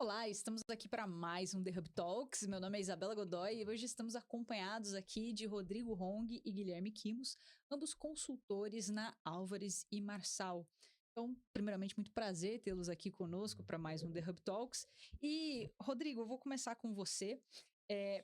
Olá, estamos aqui para mais um The Hub Talks. Meu nome é Isabela Godoy e hoje estamos acompanhados aqui de Rodrigo Hong e Guilherme Quimos, ambos consultores na Álvares e Marçal. Então, primeiramente, muito prazer tê-los aqui conosco para mais um The Hub Talks. E, Rodrigo, eu vou começar com você.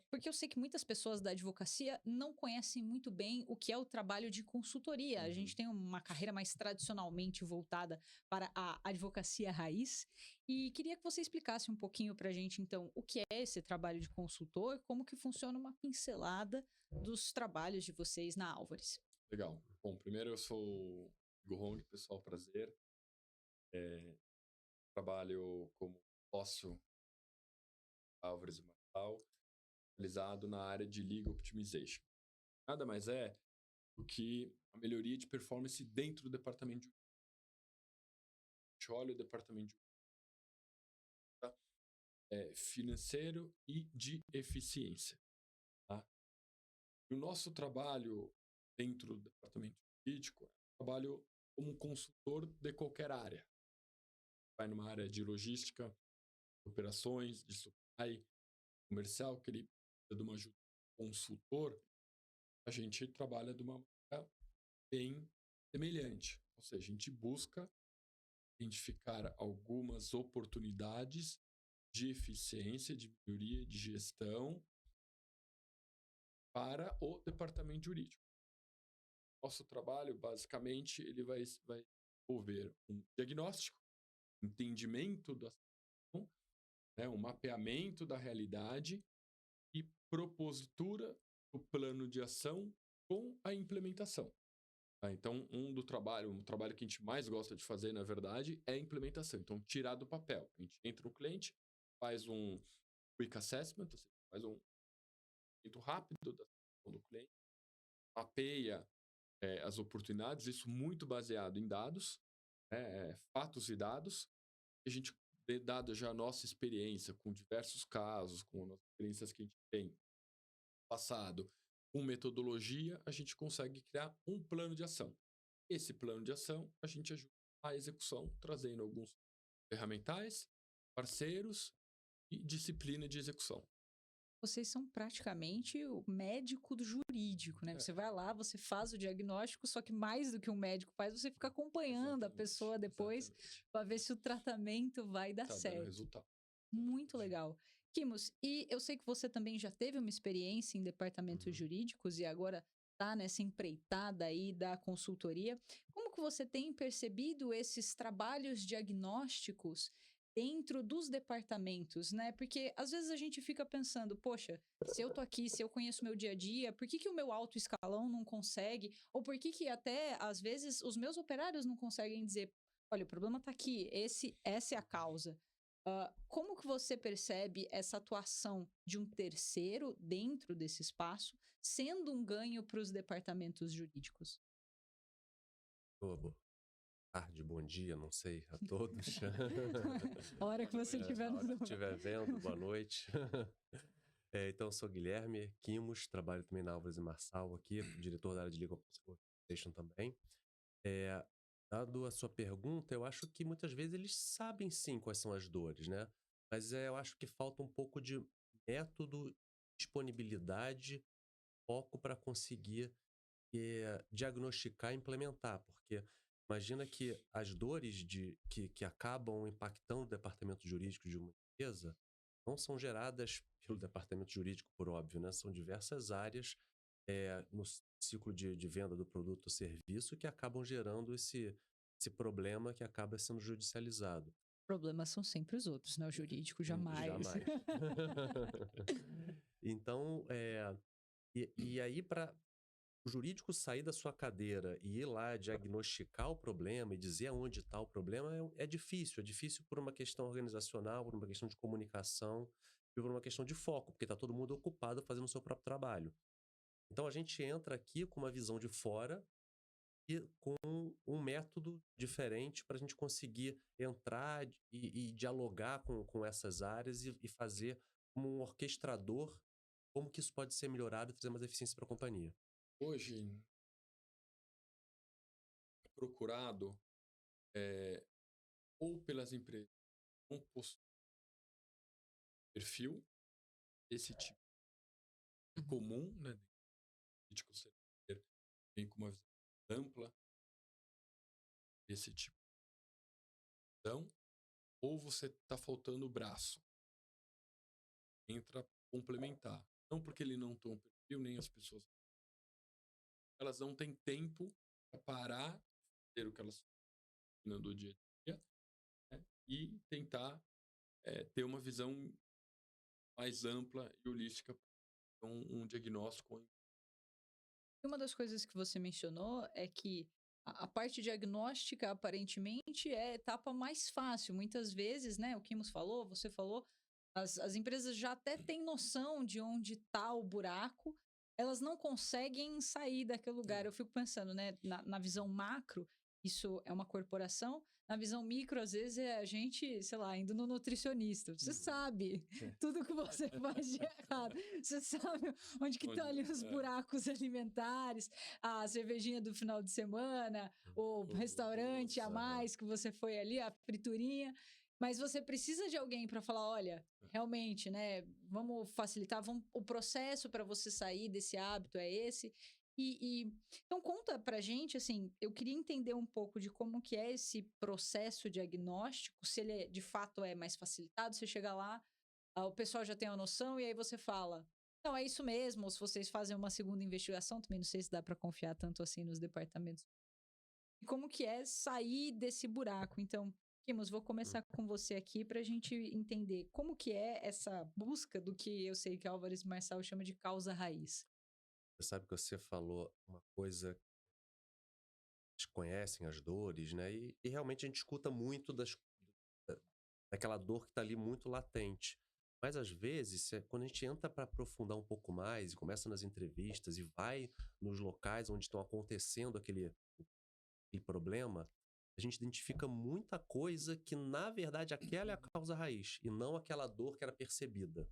Porque eu sei que muitas pessoas da advocacia não conhecem muito bem o que é o trabalho de consultoria. A gente Uhum. tem uma carreira mais tradicionalmente voltada para a advocacia raiz. E queria que você explicasse um pouquinho para a gente, então, o que é esse trabalho de consultor, como que funciona uma pincelada dos trabalhos de vocês na Álvares. Legal. Bom, primeiro eu sou o Rodrigo Hong, pessoal, prazer. Eh, Trabalho como sócio da Álvares e Marçal, especializado na área de Legal Optimization. Nada mais é do que a melhoria de performance dentro do departamento de jurídico. A gente olha o departamento de jurídico, financeiro e de eficiência. Tá? E o nosso trabalho dentro do departamento jurídico é um trabalho como consultor de qualquer área. Vai numa área de logística, operações, de supply, comercial, que ele precisa de uma ajuda consultor, a gente trabalha de uma maneira bem semelhante. Ou seja, a gente busca identificar algumas oportunidades de eficiência, de melhoria, de gestão para o departamento jurídico. Nosso trabalho, basicamente, ele vai envolver um diagnóstico, entendimento da situação, né, um mapeamento da realidade e propositura do plano de ação com a implementação. Tá? Então, um trabalho que a gente mais gosta de fazer, na verdade, é a implementação. Então, tirar do papel. A gente entra no cliente, faz um quick assessment, ou seja, faz um muito rápido da situação do cliente, mapeia as oportunidades, isso muito baseado em dados, né, fatos e dados. A gente, dada já a nossa experiência com diversos casos, com as experiências que a gente tem passado, com metodologia, a gente consegue criar um plano de ação. Esse plano de ação, a gente ajuda a execução, trazendo alguns ferramentais, parceiros e disciplina de execução. Vocês são praticamente o médico do jurídico, né? É, Você vai lá, você faz o diagnóstico, só que mais do que um médico faz, você fica acompanhando a exatamente, pessoa depois exatamente. para ver se o tratamento vai dar Tá dando certo. resultado. Muito Exatamente. legal. Kimos, e eu sei que você também já teve uma experiência em departamentos Uhum. jurídicos e agora está nessa empreitada aí da consultoria. Como que você tem percebido esses trabalhos diagnósticos dentro dos departamentos, né? Porque às vezes a gente fica pensando, poxa, se eu tô aqui, se eu conheço meu dia a dia, por que que o meu alto escalão não consegue? Ou por que que até às vezes os meus operários não conseguem dizer, olha, o problema tá aqui, essa é a causa. Como que você percebe essa atuação de um terceiro dentro desse espaço, sendo um ganho para os departamentos jurídicos? Boa tarde, bom dia, não sei, a todos. A hora Boa que você noite. estiver A hora que no... estiver vendo, boa noite. Então, eu sou Guilherme Quimos, trabalho também na Álvares e Marçal aqui, diretor da área de Legal Organization também. É, Dado a sua pergunta, eu acho que muitas vezes eles sabem sim quais são as dores, né? Mas eu acho que falta um pouco de método, disponibilidade, foco para conseguir diagnosticar e implementar, porque imagina que as dores que acabam impactando o departamento jurídico de uma empresa não são geradas pelo departamento jurídico, por óbvio, né? São diversas áreas no ciclo de venda do produto ou serviço que acabam gerando esse problema que acaba sendo judicializado. Problemas são sempre os outros, né? O jurídico jamais. Jamais. Então, e aí, para o jurídico sair da sua cadeira e ir lá diagnosticar o problema e dizer aonde está o problema é difícil. É difícil por uma questão organizacional, por uma questão de comunicação e por uma questão de foco, porque está todo mundo ocupado fazendo o seu próprio trabalho. Então a gente entra aqui com uma visão de fora e com um método diferente para a gente conseguir entrar e dialogar com essas áreas e fazer como um orquestrador como que isso pode ser melhorado e trazer mais eficiência para a companhia. Hoje, é procurado ou pelas empresas com perfil desse tipo. É Uhum. comum, né? Crítico ser vem com uma visão ampla desse tipo de visão, ou você está faltando o braço, entra complementar. Não porque ele não tem um perfil, nem as pessoas, elas não têm tempo para parar, ter o que elas estão do dia a dia, né? E tentar ter uma visão mais ampla e holística, um diagnóstico. E uma das coisas que você mencionou é que a parte diagnóstica aparentemente é a etapa mais fácil. Muitas vezes, né, o Kimos falou, você falou, as empresas já até têm noção de onde está o buraco, elas não conseguem sair daquele lugar. É, Eu fico pensando, né, na visão macro, isso é uma corporação, na visão micro, às vezes, é a gente, sei lá, indo no nutricionista. Você uhum. sabe tudo que você faz de errado. Você sabe onde que estão Onde, ali os buracos alimentares, a cervejinha do final de semana, o o restaurante a almoço, Aham. mais que você foi ali, a friturinha. Mas você precisa de alguém para falar: olha, realmente, né? Vamos facilitar, o processo para você sair desse hábito é esse. Então conta pra gente, assim, eu queria entender um pouco de como que é esse processo diagnóstico, se ele de fato é mais facilitado, você chega lá, o pessoal já tem a noção e aí você fala: "Não, é isso mesmo", ou se vocês fazem uma segunda investigação, também não sei se dá para confiar tanto assim nos departamentos. E como que é sair desse buraco? Então, Kimos, vou Hum. começar com você aqui para a gente entender como que é essa busca do que eu sei que Álvares Marçal chama de causa raiz. Você sabe que você falou uma coisa, eles conhecem as dores, né? E realmente a gente escuta muito da- daquela dor que está ali muito latente. Mas às vezes, quando a gente entra para aprofundar um pouco mais e começa nas entrevistas e vai nos locais onde estão acontecendo aquele problema, a gente identifica muita coisa que, na verdade, aquela é a causa raiz e não aquela dor que era percebida.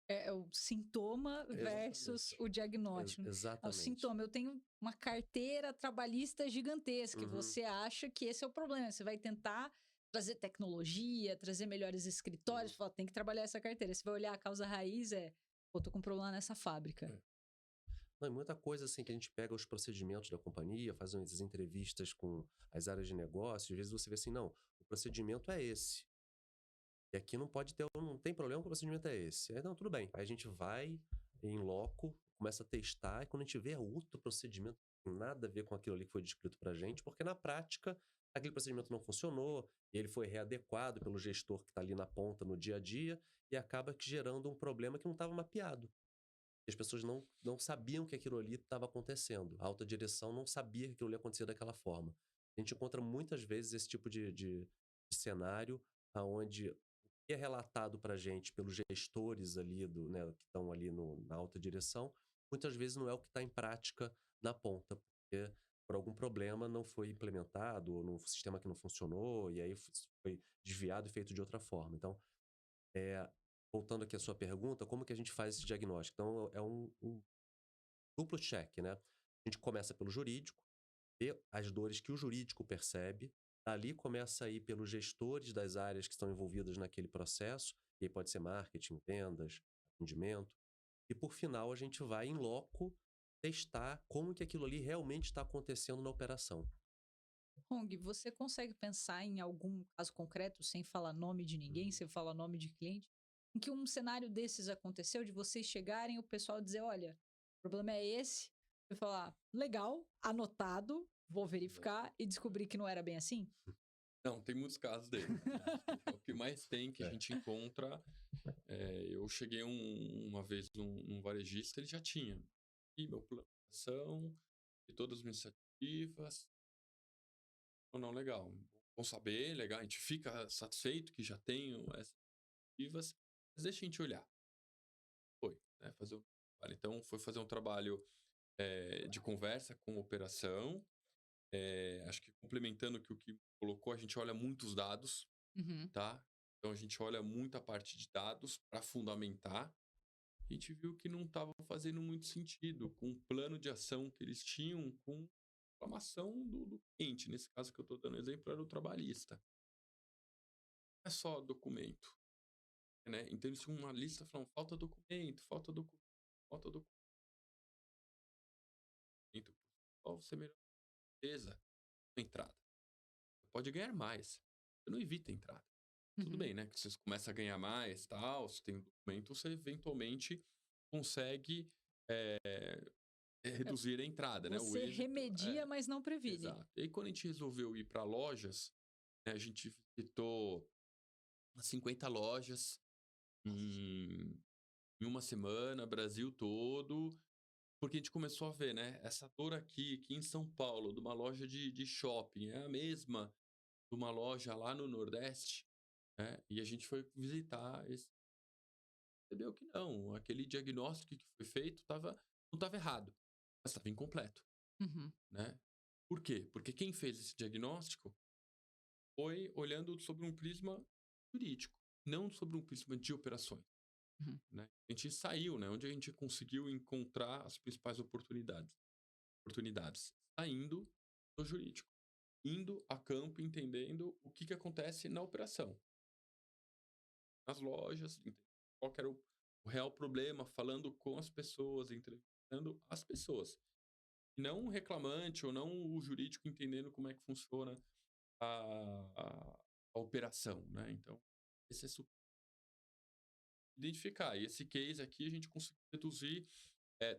É o sintoma versus exatamente. o diagnóstico, né. É o Exatamente. sintoma, eu tenho uma carteira trabalhista gigantesca e Uhum, você acha que esse é o problema, você vai tentar trazer tecnologia, trazer melhores escritórios, uhum. fala: "Tem que trabalhar essa carteira", você vai olhar a causa raiz "Pô, tô com um problema nessa fábrica". É. Não, e muita coisa assim que a gente pega os procedimentos da companhia, faz umas entrevistas com as áreas de negócio, às vezes você vê assim, não, o procedimento é esse. E aqui não pode ter, não tem problema que o procedimento é esse. Aí, não, tudo bem. Aí a gente vai em loco, começa a testar, e quando a gente vê outro procedimento, não tem nada a ver com aquilo ali que foi descrito pra gente, porque na prática aquele procedimento não funcionou, e ele foi readequado pelo gestor que está ali na ponta no dia a dia, e acaba que gerando um problema que não estava mapeado. E as pessoas não sabiam que aquilo ali estava acontecendo. A alta direção não sabia que aquilo ali acontecia daquela forma. A gente encontra muitas vezes esse tipo de cenário aonde o que é relatado para a gente pelos gestores ali né, que estão ali na alta direção, muitas vezes não é o que está em prática na ponta, porque por algum problema não foi implementado, ou num sistema que não funcionou, e aí foi desviado e feito de outra forma. Então, é, voltando aqui à sua pergunta, como que a gente faz esse diagnóstico? Então, é um duplo check, né? A gente começa pelo jurídico, vê as dores que o jurídico percebe, dali começa a ir pelos gestores das áreas que estão envolvidas naquele processo, e aí pode ser marketing, vendas, atendimento, e por final a gente vai em loco testar como que aquilo ali realmente está acontecendo na operação. Hong, você consegue pensar em algum caso concreto, sem falar nome de ninguém, Uhum. sem falar nome de cliente, em que um cenário desses aconteceu, de vocês chegarem e o pessoal dizer: "Olha, o problema é esse", você falar: "Legal, anotado, vou verificar", e descobrir que não era bem assim? Não, tem muitos casos dele. É o que mais tem que a É. gente encontra. Eu cheguei uma vez num varejista, ele já tinha. E meu plano de ação, e todas as minhas iniciativas. Ou não, legal. Bom saber, legal. A gente fica satisfeito que já tenho essas iniciativas, mas deixa a gente olhar. Foi, né? Fazer um trabalho. Então, foi fazer um trabalho de conversa com operação. Acho que complementando o que colocou, a gente olha muitos dados, Uhum. tá? Então a gente olha muita parte de dados para fundamentar. A gente viu que não estava fazendo muito sentido com o plano de ação que eles tinham com a reclamação do cliente. Nesse caso que eu estou dando exemplo, era o trabalhista. Não é só documento. né? Então eles tinham uma lista falando, falta documento, falta documento, falta documento. Qual você melhor certeza? Entrada. Você pode ganhar mais. Você não evita a entrada. Tudo Uhum. bem, né? Que você começa a ganhar mais, tal, você tem um documento, você eventualmente consegue é, É, reduzir a entrada, né? O você êxito. remedia, mas não previne. Exato. E aí, quando a gente resolveu ir para lojas, né, a gente visitou 50 lojas em, em uma semana, Brasil todo, porque a gente começou a ver, né? Essa dor aqui em São Paulo, de uma loja de shopping, é a mesma de uma loja lá no Nordeste, né? E a gente foi visitar esse. Percebeu que não, aquele diagnóstico que foi feito não estava errado, mas estava incompleto, Uhum. né? Por quê? Porque quem fez esse diagnóstico foi olhando sobre um prisma jurídico, não sobre um prisma de operações, Uhum. né? A gente saiu, né? Onde a gente conseguiu encontrar as principais oportunidades, saindo do jurídico, indo a campo, entendendo o que acontece na operação, nas lojas, entendendo qual que era o real problema, falando com as pessoas, entrevistando as pessoas. E não o reclamante ou não o jurídico entendendo como é que funciona a operação, né? Então, esse é super identificar. E esse case aqui a gente conseguiu reduzir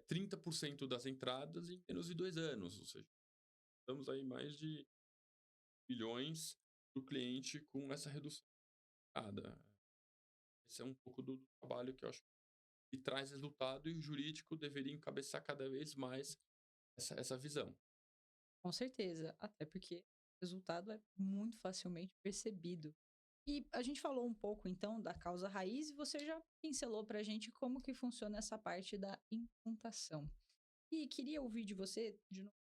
30% das entradas em menos de 2 anos. Ou seja, estamos aí mais de bilhões para o cliente com essa redução de entrada. Esse é um pouco do trabalho que eu acho que traz resultado e o jurídico deveria encabeçar cada vez mais essa visão. Com certeza, até porque o resultado é muito facilmente percebido. E a gente falou um pouco então da causa raiz e você já pincelou para a gente como que funciona essa parte da implantação. E queria ouvir de você, de novo,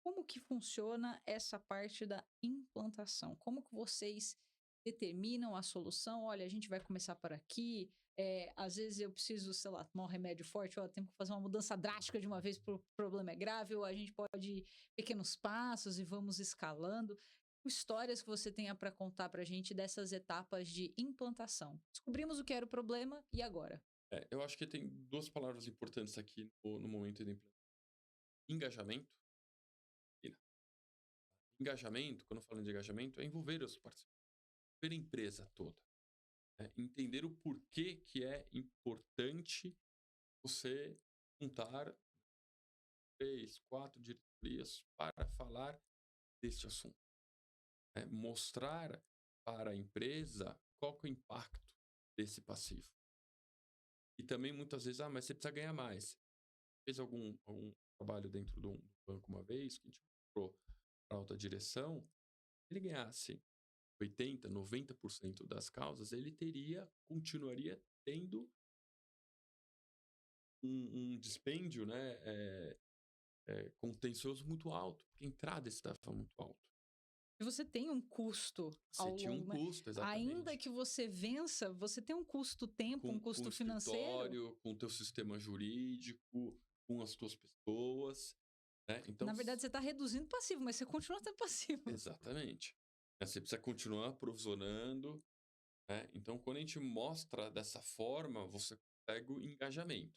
como que funciona essa parte da implantação? Como que vocês determinam a solução? Olha, a gente vai começar por aqui. Às vezes eu preciso, sei lá, tomar um remédio forte, ó, temos que fazer uma mudança drástica de uma vez porque o problema é grave, ou a gente pode ir pequenos passos e vamos escalando. Histórias que você tenha para contar para a gente dessas etapas de implantação. Descobrimos o que era o problema e agora? Eu acho que tem duas palavras importantes aqui no momento de implementação. Engajamento. Engajamento, quando eu falo de engajamento, é envolver os participantes, envolver a empresa toda, né? Entender o porquê que é importante você juntar 3, 4 diretorias para falar deste assunto, né? Mostrar para a empresa qual que é o impacto desse passivo. E também muitas vezes, mas você precisa ganhar mais. Fez algum trabalho dentro do banco uma vez, que a gente mostrou para a alta direção, ele ganhasse 80, 90% das causas, ele continuaria tendo um dispêndio, né, contencioso muito alto, porque a entrada estava muito alto. E você tem um custo Você ao tinha um longo, né? custo, Ainda exatamente. que você vença, você tem um custo tempo, um Com o custo financeiro. escritório, com o teu sistema jurídico, com as tuas pessoas, né? Então, Na verdade, você está reduzindo passivo, mas você continua tendo passivo. exatamente. Você precisa continuar provisionando, né? Então, quando a gente mostra dessa forma, você consegue o engajamento,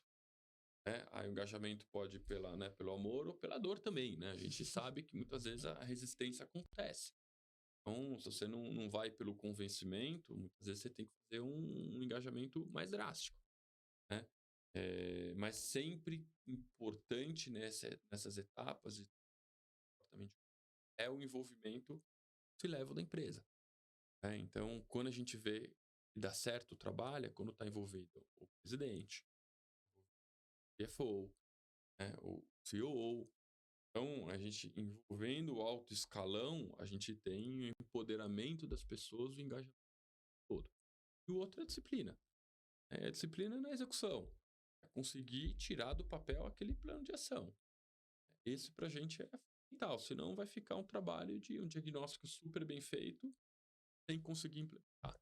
né? Aí o engajamento pode ir pelo amor ou pela dor também, né? A gente sabe que muitas vezes a resistência acontece. Então, se você não vai pelo convencimento, muitas vezes você tem que fazer um engajamento mais drástico, né? Mas sempre importante nessas etapas de comportamento é o envolvimento C-level da empresa, né? Então, quando a gente vê que dá certo o trabalho, é quando está envolvido o presidente, o CFO, né, o COO. Então, a gente envolvendo o alto escalão, a gente tem o empoderamento das pessoas, o engajamento todo. E o outro é a disciplina. A disciplina na execução. É conseguir tirar do papel aquele plano de ação. Esse pra gente é fundamental, senão vai ficar um trabalho de um diagnóstico super bem feito sem conseguir implementar.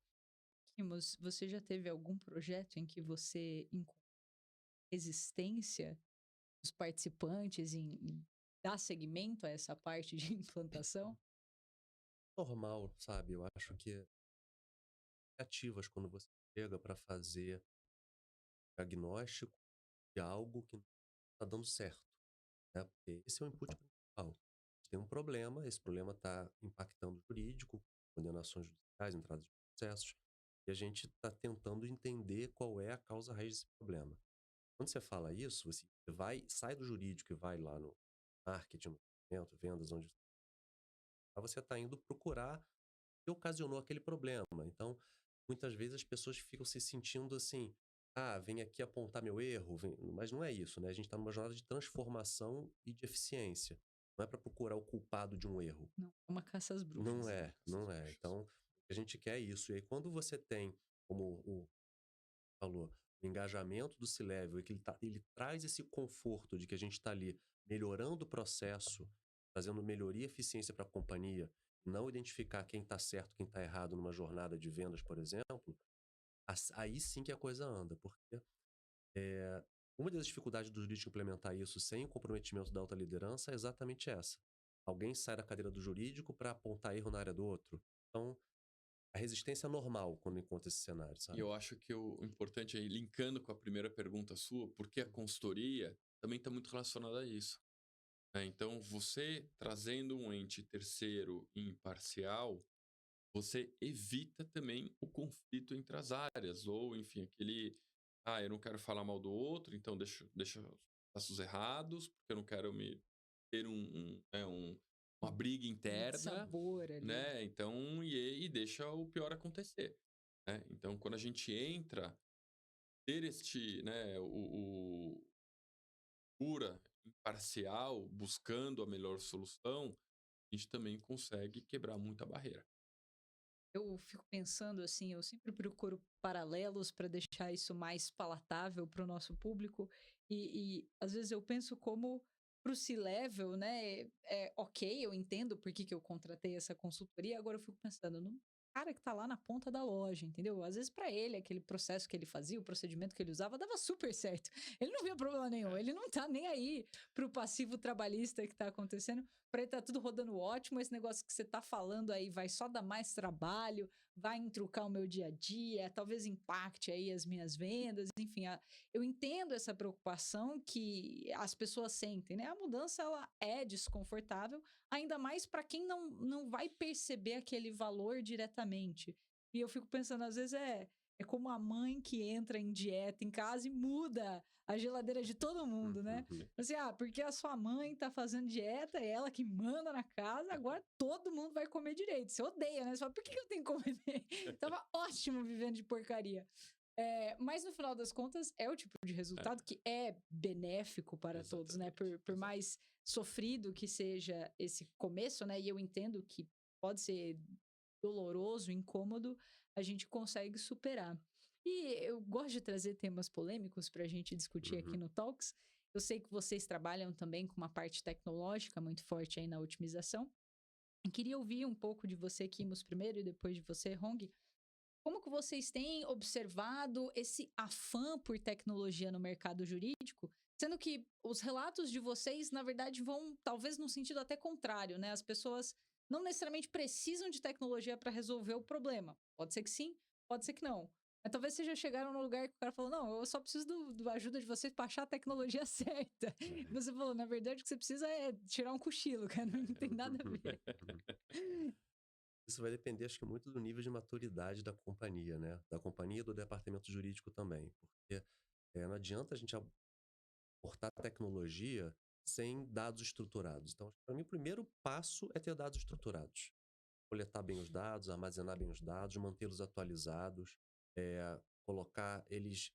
Kimos, você já teve algum projeto em que você encontrou resistência dos participantes em dar seguimento a essa parte de implantação? Normal, sabe? Eu acho que criativas quando você chega para fazer diagnóstico de algo que não está dando certo, né? Porque esse é o input principal. Tem um problema, esse problema está impactando o jurídico, condenações judiciais, entradas de processos, e a gente está tentando entender qual é a causa raiz desse problema. Quando você fala isso, você sai do jurídico e vai lá no marketing, no atendimento, vendas, onde você está indo procurar o que ocasionou aquele problema. Então, muitas vezes as pessoas ficam se sentindo assim, ah, vem aqui apontar meu erro, mas não é isso, né? A gente está numa jornada de transformação e de eficiência. Não é para procurar o culpado de um erro. Não, é uma caça às Não bruxas. é, não é. Então, o que a gente quer é isso. E aí, quando você tem, como o falou, o engajamento do C-Level, e que ele traz esse conforto de que a gente está ali melhorando o processo, trazendo melhoria e eficiência para a companhia, não identificar quem está certo, quem está errado numa jornada de vendas, por exemplo, aí sim que a coisa anda, porque uma das dificuldades do jurídico implementar isso sem o comprometimento da alta liderança é exatamente essa. Alguém sai da cadeira do jurídico para apontar erro na área do outro. Então, a resistência é normal quando encontra esse cenário, E sabe? eu acho que o importante aí, linkando com a primeira pergunta sua, porque a consultoria também está muito relacionada a isso, né? Então, você trazendo um ente terceiro e imparcial, você evita também o conflito entre as áreas, ou enfim, eu não quero falar mal do outro, então deixa os passos errados, porque eu não quero ter uma briga Muito interna, sabor ali. né? Então, e deixa o pior acontecer, né? Então, quando a gente entra, ter né, o pura, imparcial, buscando a melhor solução, a gente também consegue quebrar muita barreira. Eu fico pensando assim, eu sempre procuro paralelos para deixar isso mais palatável para o nosso público e às vezes eu penso como para o C-Level, né, ok, eu entendo por que que eu contratei essa consultoria, agora eu fico pensando no cara que tá lá na ponta da loja, entendeu? Às vezes para ele, aquele processo que ele fazia, o procedimento que ele usava, dava super certo. Ele não via problema nenhum, É. ele não tá nem aí pro passivo trabalhista que tá acontecendo, para ele tá tudo rodando ótimo, esse negócio que você tá falando aí vai só dar mais trabalho, vai entrucar o meu dia a dia, talvez impacte aí as minhas vendas, enfim, eu entendo essa preocupação que as pessoas sentem, né? A mudança ela é desconfortável, ainda mais para quem não vai perceber aquele valor diretamente. E eu fico pensando, às vezes é como a mãe que entra em dieta em casa e muda a geladeira de todo mundo, né? Uhum. Assim, porque a sua mãe tá fazendo dieta, é ela que manda na casa, agora todo mundo vai comer direito. Você odeia, né? Você fala, por que eu tenho que comer bem? Tava ótimo vivendo de porcaria. Mas no final das contas, é o tipo de resultado que é benéfico para todos, né? Exatamente, Por mais sofrido que seja esse começo, né? E eu entendo que pode ser doloroso, incômodo, a gente consegue superar. E eu gosto de trazer temas polêmicos para a gente discutir aqui Uhum. no Talks. Eu sei que vocês trabalham também com uma parte tecnológica muito forte aí na otimização. Eu queria ouvir um pouco de você, Kimos, primeiro, e depois de você, Hong. Como que vocês têm observado esse afã por tecnologia no mercado jurídico? Sendo que os relatos de vocês, na verdade, vão talvez num sentido até contrário, né? As pessoas não necessariamente precisam de tecnologia para resolver o problema. Pode ser que sim, pode ser que não. Mas talvez vocês já chegaram num lugar que o cara falou: não, eu só preciso da ajuda de vocês para achar a tecnologia certa. E você falou: na verdade, o que você precisa é tirar um cochilo, cara, não tem nada a ver. Isso vai depender, acho que muito do nível de maturidade da companhia, né? Da companhia e do departamento jurídico também. Porque não adianta a gente aportar tecnologia sem dados estruturados. Então, para mim, o primeiro passo é ter dados estruturados. Coletar bem os dados, armazenar bem os dados, mantê-los atualizados, colocar eles,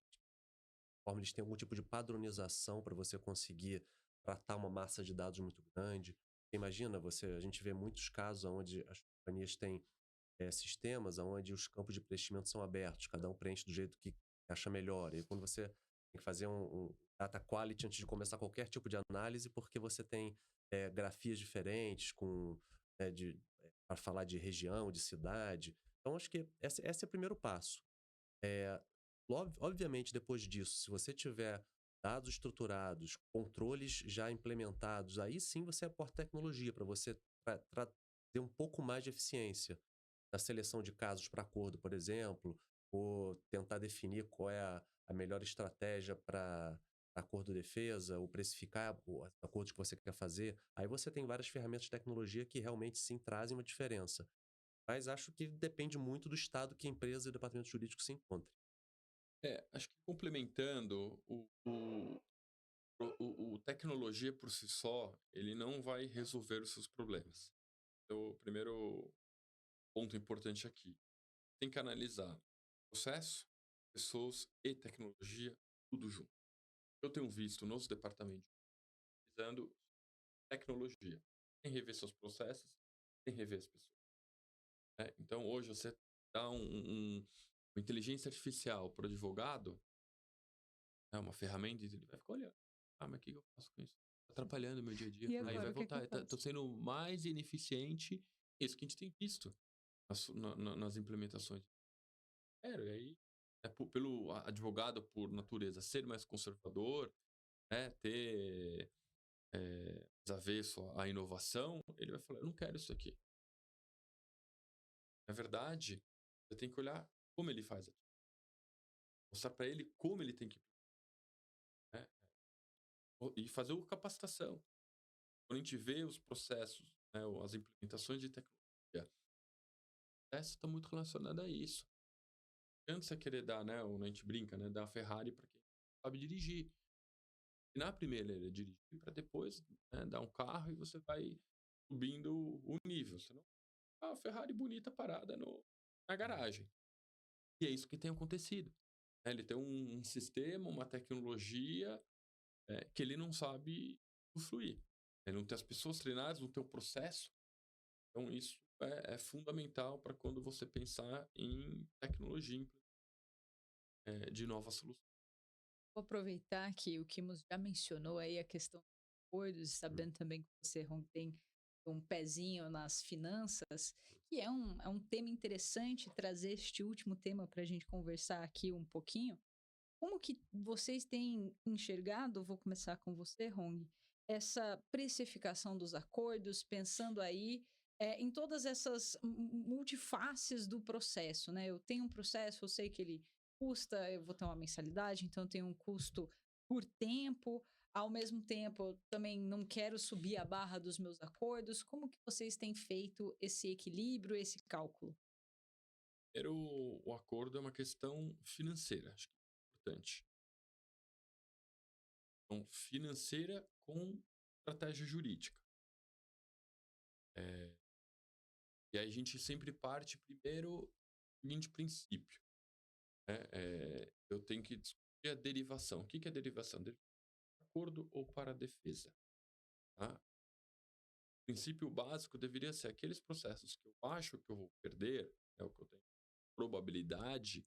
conforme eles têm algum tipo de padronização para você conseguir tratar uma massa de dados muito grande. Imagina, a gente vê muitos casos onde as companhias têm sistemas onde os campos de preenchimento são abertos, cada um preenche do jeito que acha melhor. E quando você tem que fazer um data quality antes de começar qualquer tipo de análise, porque você tem grafias diferentes para falar de região, de cidade. Então, acho que esse é o primeiro passo. Obviamente, depois disso, se você tiver dados estruturados, controles já implementados, aí sim você aporta tecnologia para você trazer um pouco mais de eficiência. na seleção de casos para acordo, por exemplo, ou tentar definir qual é a melhor estratégia para acordo-defesa, ou precificar os acordos que você quer fazer. Aí você tem várias ferramentas de tecnologia que realmente sim trazem uma diferença. Mas acho que depende muito do estado que a empresa e o departamento jurídico se encontrem. Acho que complementando, o tecnologia por si só, ele não vai resolver os seus problemas. Então, o primeiro ponto importante aqui, tem que analisar processo, pessoas e tecnologia, tudo junto. Eu tenho visto nos departamentos utilizando tecnologia, sem rever seus processos, sem rever as pessoas. Né? Então, hoje, você dá uma inteligência artificial para o advogado, uma ferramenta, e ele vai ficar olhando. Mas o que eu faço com isso? Tá atrapalhando o meu dia a dia. E Aí vai agora, o que que eu voltar. Tô faço? sendo mais ineficiente. Isso que a gente tem visto nas implementações. E aí, pelo advogado, por natureza, ser mais conservador, né, ter desavesso à inovação, ele vai falar, eu não quero isso aqui. Na verdade, você tem que olhar como ele faz aqui. Mostrar para ele como ele tem que... Né, e fazer a capacitação. Quando a gente vê os processos, né, as implementações de tecnologia, essa está muito relacionada a isso. Antes você querer dar, né, ou a gente brinca, né, dar a Ferrari para quem sabe dirigir. E na primeira ele é dirigir para depois, né, dar um carro e você vai subindo o nível. Senão, a Ferrari bonita parada na garagem. E é isso que tem acontecido. Né? Ele tem um sistema, uma tecnologia que ele não sabe usufruir. Ele não tem as pessoas treinadas, não tem o processo. Então, isso é fundamental para quando você pensar em tecnologia de novas soluções. Vou aproveitar que o Kimos já mencionou aí a questão dos acordos, Hum. sabendo também que você tem um pezinho nas finanças, que é um tema interessante trazer este último tema para a gente conversar aqui um pouquinho. Como que vocês têm enxergado, vou começar com você, Rong, essa precificação dos acordos, pensando aí em todas essas multifaces do processo, né? Eu tenho um processo, eu sei que ele custa, eu vou ter uma mensalidade, então eu tenho um custo por tempo, ao mesmo tempo eu também não quero subir a barra dos meus acordos. Como que vocês têm feito esse equilíbrio, esse cálculo? Primeiro, o acordo é uma questão financeira, acho que é importante. Então, financeira com estratégia jurídica. É, e aí a gente sempre parte primeiro do seguinte princípio. Né? Eu tenho que discutir a derivação. O que é derivação? Derivação para acordo ou para defesa. Tá? O princípio básico deveria ser aqueles processos que eu acho que eu vou perder, o que eu tenho probabilidade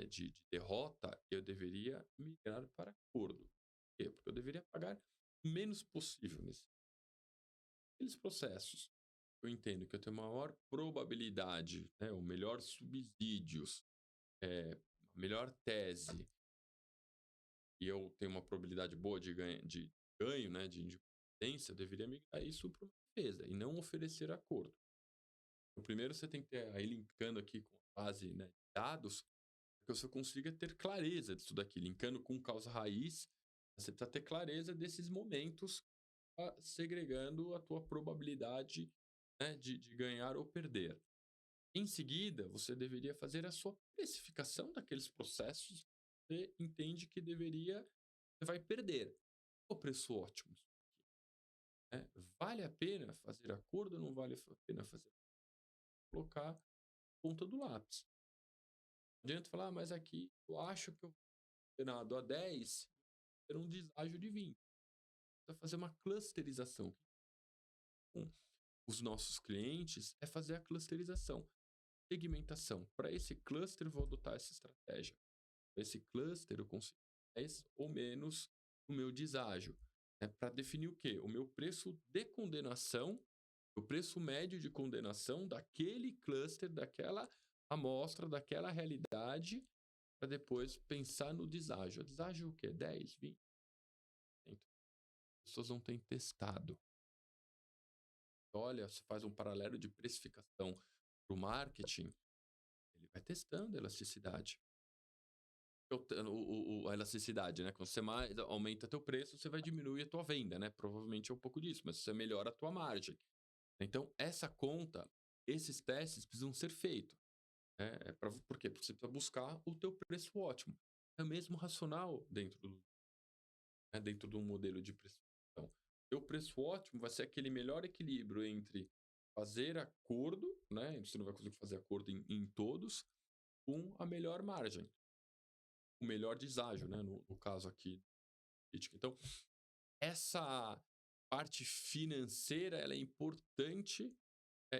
de derrota, eu deveria migrar para acordo. Por quê? Porque eu deveria pagar o menos possível nesse. Aqueles processos eu entendo que eu tenho maior probabilidade, né, o melhor subsídios, melhor tese, e eu tenho uma probabilidade boa de ganho, né, de independência, eu deveria migrar isso para uma defesa e não oferecer acordo. Então, primeiro você tem que ter, aí linkando aqui com a base, né, de dados, que você consiga ter clareza disso daqui, linkando com causa raiz, você precisa ter clareza desses momentos, segregando a tua probabilidade, né, de ganhar ou perder. Em seguida, você deveria fazer a sua precificação daqueles processos que você entende que você vai perder. O preço ótimo. Né? Vale a pena fazer acordo ou não vale a pena fazer? Colocar a ponta do lápis. Não adianta falar, mas aqui eu acho que eu vou condenado a 10, ter um deságio de 20. Precisa fazer uma clusterização. Com os nossos clientes é fazer a clusterização. Segmentação. Para esse cluster, eu vou adotar essa estratégia. Para esse cluster, eu consigo 10 ou menos o meu deságio. Para definir o quê? O meu preço de condenação, o preço médio de condenação daquele cluster, daquela amostra, daquela realidade, para depois pensar no deságio. Deságio o quê? 10, 20? As pessoas não têm testado. Olha, você faz um paralelo de precificação para o marketing, ele vai testando a elasticidade. A elasticidade, né? Quando você mais aumenta teu preço, você vai diminuir a tua venda, né? Provavelmente é um pouco disso, mas você melhora a tua margem. Então, essa conta, esses testes precisam ser feitos. Né? Por quê? Porque você precisa buscar o teu preço ótimo. É o mesmo racional dentro de um modelo de precificação. O preço ótimo vai ser aquele melhor equilíbrio entre fazer acordo, né? Você não vai conseguir fazer acordo em todos, com a melhor margem, o melhor deságio, né? No caso aqui. Então, essa parte financeira ela é importante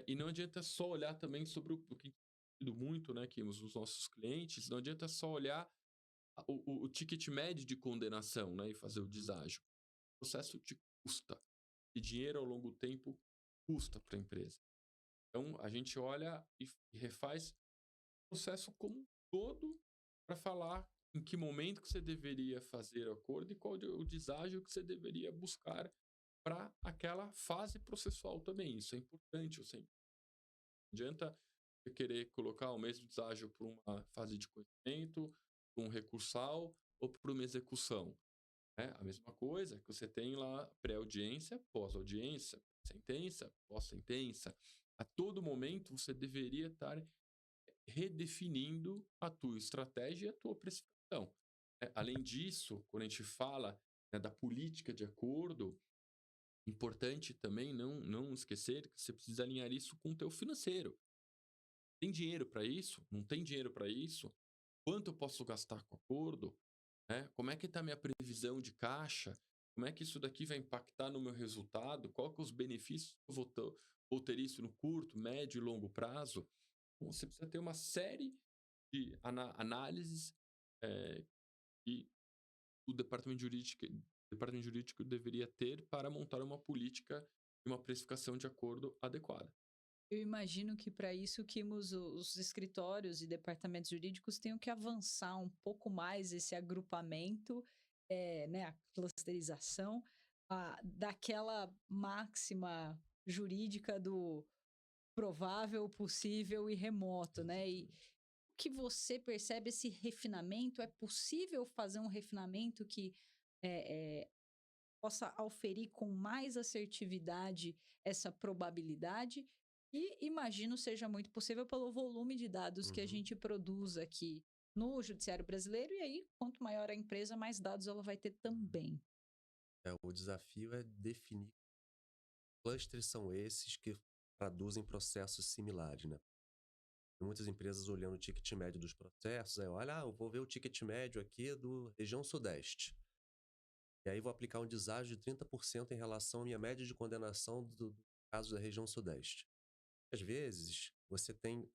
e não adianta só olhar também sobre o que tem muito, né? Que os nossos clientes, não adianta só olhar o ticket médio de condenação, né? E fazer o deságio. O processo te custa. E dinheiro ao longo do tempo custa para a empresa. Então, a gente olha e refaz o processo como um todo para falar em que momento que você deveria fazer o acordo e qual o deságio que você deveria buscar para aquela fase processual também. Isso é importante. Não adianta você querer colocar o mesmo deságio para uma fase de conhecimento, para um recursal ou para uma execução. A mesma coisa que você tem lá pré-audiência, pós-audiência, sentença, pós-sentença. A todo momento você deveria estar redefinindo a tua estratégia e a tua precificação. Além disso, quando a gente fala da política de acordo, importante também não esquecer que você precisa alinhar isso com o teu financeiro. Tem dinheiro para isso? Não tem dinheiro para isso? Quanto eu posso gastar com o acordo? Como é que está a minha previsão de caixa? Como é que isso daqui vai impactar no meu resultado? Qual que é os benefícios que eu vou ter isso no curto, médio e longo prazo? Então, você precisa ter uma série de análises que o departamento jurídico deveria ter para montar uma política e uma precificação de acordo adequada. Eu imagino que para isso que os escritórios e departamentos jurídicos tenham que avançar um pouco mais esse agrupamento, né, a clusterização, daquela máxima jurídica do provável, possível e remoto, né? E o que você percebe esse refinamento? É possível fazer um refinamento que possa auferir com mais assertividade essa probabilidade? E imagino seja muito possível pelo volume de dados que a gente produz aqui no judiciário brasileiro, e aí, quanto maior a empresa, mais dados ela vai ter também. O desafio é definir que clusters são esses que traduzem processos similares, né? Tem muitas empresas olhando o ticket médio dos processos, aí olha, eu vou ver o ticket médio aqui do região sudeste. E aí vou aplicar um deságio de 30% em relação à minha média de condenação do caso da região sudeste. Às vezes, você tem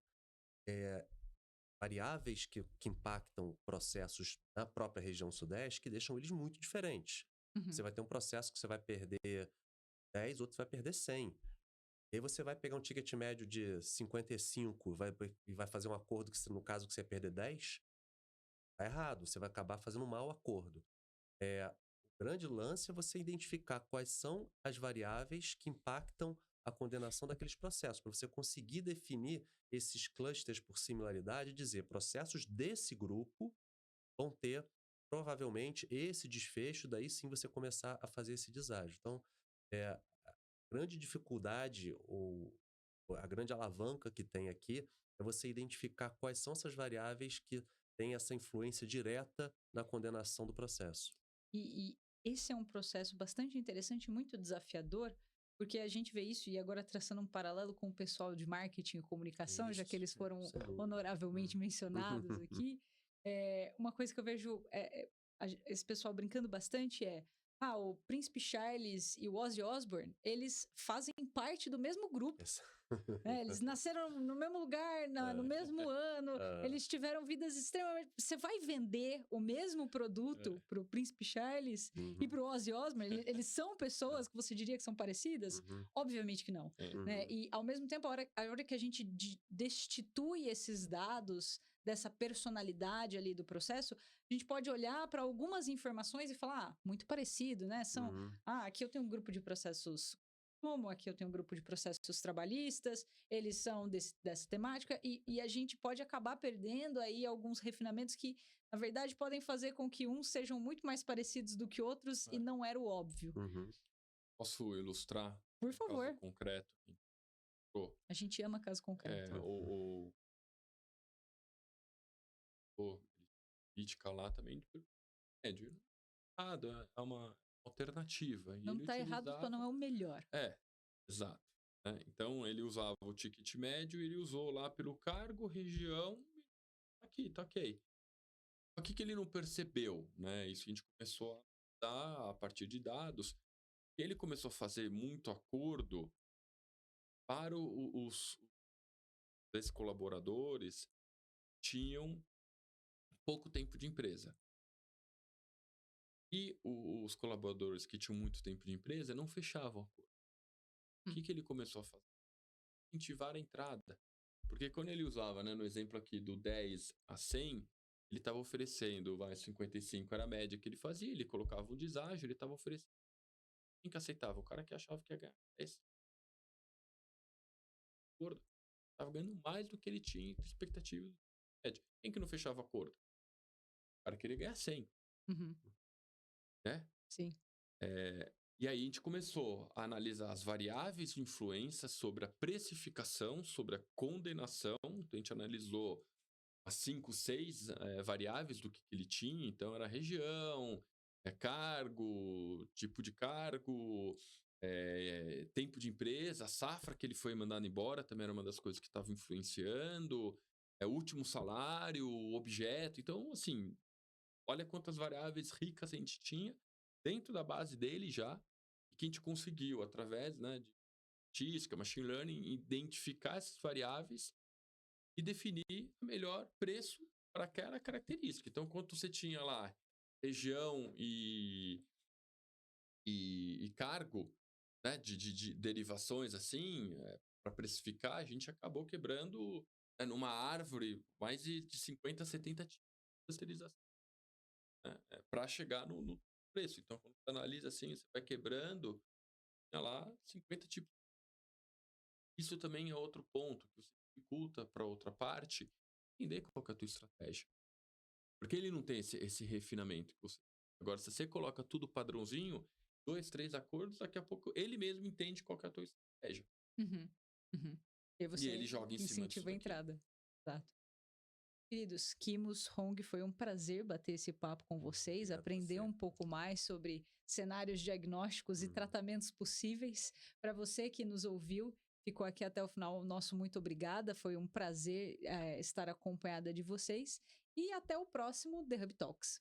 variáveis que impactam processos na própria região sudeste que deixam eles muito diferentes. Você Uhum. vai ter um processo que você vai perder 10, outro vai perder 100. E aí você vai pegar um ticket médio de 55 e vai fazer um acordo que, no caso que você ia perder 10, tá errado, você vai acabar fazendo um mau acordo. O grande lance é você identificar quais são as variáveis que impactam a condenação daqueles processos, para você conseguir definir esses clusters por similaridade e dizer processos desse grupo vão ter provavelmente esse desfecho, daí sim você começar a fazer esse deságio. Então, a grande dificuldade ou a grande alavanca que tem aqui é você identificar quais são essas variáveis que têm essa influência direta na condenação do processo. E esse é um processo bastante interessante, muito desafiador, porque a gente vê isso, e agora traçando um paralelo com o pessoal de marketing e comunicação, já que eles Isso, foram sem dúvida. honoravelmente mencionados aqui, uma coisa que eu vejo esse pessoal brincando bastante o Príncipe Charles e o Ozzy Osbourne, eles fazem parte do mesmo grupo. Eles nasceram no mesmo lugar, no mesmo ano, eles tiveram vidas extremamente... Você vai vender o mesmo produto pro Príncipe Charles e pro Ozzy Osbourne? Eles são pessoas que você diria que são parecidas? Obviamente que não. Né? E, ao mesmo tempo, a hora que a gente destitui esses dados dessa personalidade ali do processo, a gente pode olhar para algumas informações e falar, muito parecido, né? Aqui eu tenho um grupo de processos como aqui eu tenho um grupo de processos trabalhistas, eles são dessa temática, e a gente pode acabar perdendo aí alguns refinamentos que, na verdade, podem fazer com que uns sejam muito mais parecidos do que outros e É. não era o óbvio. Uhum. Posso ilustrar Por um caso favor, concreto? Pô, a gente ama caso concreto. o crítica lá também de médio. Nada, é uma alternativa. E Não ele tá errado, só não utilizava. é o melhor. É, exato. Né? Então ele usava o ticket médio, ele usou lá pelo cargo, região, aqui, tá ok. O que ele não percebeu, né? Isso que a gente começou a dar a partir de dados. Ele começou a fazer muito acordo para os esses colaboradores tinham pouco tempo de empresa. E os colaboradores que tinham muito tempo de empresa não fechavam acordo. O Hum. que ele começou a fazer? Incentivar a entrada. Porque quando ele usava, né, no exemplo aqui do 10 a 100, ele estava oferecendo, 55 era a média que ele fazia, ele colocava um deságio, ele estava oferecendo. Quem que aceitava? O cara que achava que ia ganhar 10 acordo. Estava ganhando mais do que ele tinha de expectativa de média. Quem que não fechava acordo? O cara queria ganhar 100, Uhum, né? sim. E aí a gente começou a analisar as variáveis de influência sobre a precificação, sobre a condenação. Então a gente analisou as 5, 6 variáveis do que ele tinha. Então era região, cargo, tipo de cargo, tempo de empresa, a safra que ele foi mandado embora também era uma das coisas que estava influenciando, último salário, objeto. Então, assim, olha quantas variáveis ricas a gente tinha dentro da base dele já, e que a gente conseguiu, através, né, de estatística, machine learning, identificar essas variáveis e definir o melhor preço para aquela característica. Então, quanto você tinha lá região e cargo, né, de derivações assim, para precificar, a gente acabou quebrando, numa árvore mais de 50, 70 tipos de pasteurização, né, para chegar no preço. Então, quando você analisa assim, você vai quebrando, tinha lá 50 tipos. Isso também é outro ponto que você dificulta para outra parte entender qual que é a tua estratégia. Porque ele não tem esse refinamento que você. Agora, se você coloca tudo padrãozinho, 2, 3 acordos, daqui a pouco ele mesmo entende qual que é a tua estratégia. Uhum, uhum. E aí E ele você joga em cima disso incentiva a daqui. entrada. Exato. Queridos, Kimos, Hong, foi um prazer bater esse papo com vocês, Obrigado a aprender você. um pouco mais sobre cenários diagnósticos e Hum. tratamentos possíveis. Para você que nos ouviu, ficou aqui até o final, nosso muito obrigada. Foi um prazer estar acompanhada de vocês. E até o próximo The Hub Talks.